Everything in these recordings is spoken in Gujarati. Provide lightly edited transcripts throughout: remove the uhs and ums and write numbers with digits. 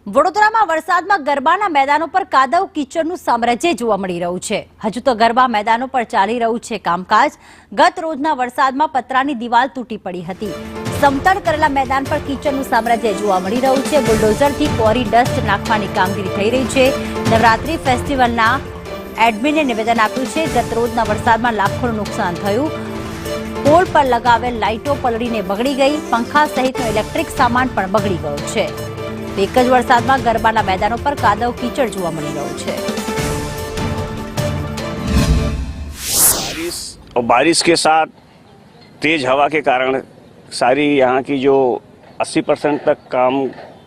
વડોદરામાં વરસાદમાં ગરબાના મેદાનો પર કાદવ કીચડનું સામ્રાજ્ય જોવા મળી રહ્યું છે। હજુ તો ગરબા મેદાનો પર ચાલી રહ્યું છે કામકાજ। ગત રોજના વરસાદમાં પતરાની દિવાલ તૂટી પડી હતી। સમતળ કરેલા મેદાન પર કીચડનું સામ્રાજ્ય જોવા મળી રહ્યું છે। બુલડોઝરથી કોરી ડસ્ટ નાખવાની કામગીરી થઈ રહી છે। નવરાત્રી ફેસ્ટિવલના એડમિને નિવેદન આપ્યું છે। ગત રોજના વરસાદમાં લાખોનું નુકસાન થયું। પોલ પર લગાવેલ લાઇટો પલળીને બગડી ગઈ। પંખા સહિતનો ઇલેક્ટ્રિક સામાન પણ બગડી ગયો છે। एक ज वरसादमां गरबाना मैदानों पर कादव कीचड़ जोवा मळी रह्यो छे। बारिश के साथ तेज हवा के कारण सारी यहाँ की जो 80% तक काम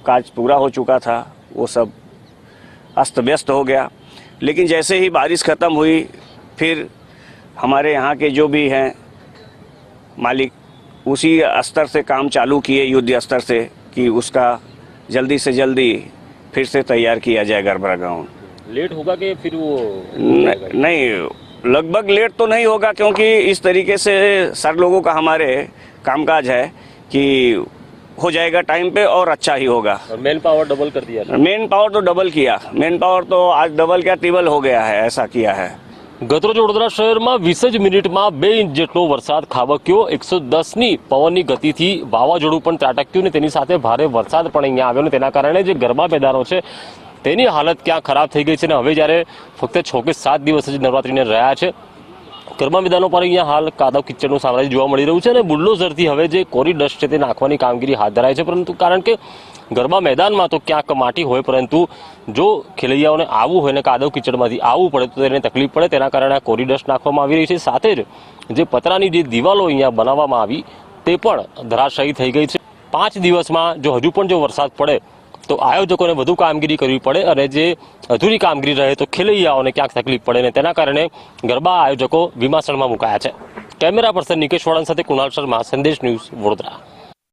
काज पूरा हो चुका था वो सब अस्त व्यस्त हो गया। लेकिन जैसे ही बारिश ख़त्म हुई फिर हमारे यहाँ के जो भी हैं मालिक उसी स्तर से काम चालू किए, युद्ध स्तर से, कि उसका जल्दी से जल्दी फिर से तैयार किया जाए गरबा ग्राउंड। लेट होगा कि फिर वो नहीं, लगभग लेट तो नहीं होगा, क्योंकि इस तरीके से सर लोगों का हमारे कामकाज है कि हो जाएगा टाइम पे और अच्छा ही होगा। और मैन पावर डबल कर दिया। मैन पावर तो डबल किया, मैन पावर तो आज डबल क्या ट्रिबल हो गया है, ऐसा किया है। गतरोज वडोदरा शहर में 20 ज मिनिट में 2 इंच जेटलो वरसाद खाबक्यो। 110 नी पवननी गति थी वावाझोडું પણ ત્રાટક્યું ને તેની સાથે ભારે વરસાદ પણ અહીંયા આવ્યો ને તેના કારણે જે ગરબા મેદાનો છે તેની હાલત ક્યાં ખરાબ થઈ ગઈ છે ને હવે જ્યારે ફક્ત 6 કે 7 દિવસ જ નવરાત્રીને રહ્યા છે ગરબા મેદાનો પર અહીંયા હાલ કાદવ કિચડનું સામ્રાજ્ય જોવા મળી રહ્યું છે અને બુલડોઝરથી હવે જે કોરી ડસ્ટ છે તે નાખવાની કામગીરી હાથ ધરાય છે। પરંતુ કારણ કે ગરબા મેદાનમાં તો ક્યાંક માટી હોય, પરંતુ જો ખેલૈયાઓને આવવું હોય ને કાદવ કિચડમાંથી આવવું પડે તો તેને તકલીફ પડે, તેના કારણે આ કોરી ડસ્ટ નાખવામાં આવી રહી છે। સાથે જ જે પતરાની જે દિવાલો અહીંયા બનાવવામાં આવી તે પણ ધરાશાયી થઈ ગઈ છે। 5 દિવસમાં જો હજુ પણ જો વરસાદ પડે તો આયોજકોને વધુ કામગીરી કરવી પડે અને જે અધૂરી કામગીરી રહે તો ખેલૈયાઓને ક્યાંક તકલીફ પડે ને તેના કારણે ગરબા આયોજકો વિમાસણમાં મુકાયા છે। કેમેરા પર્સન નિકેશ વાળાની સાથે કુણાલ શર્મા, સંદેશ ન્યૂઝ, વડોદરા।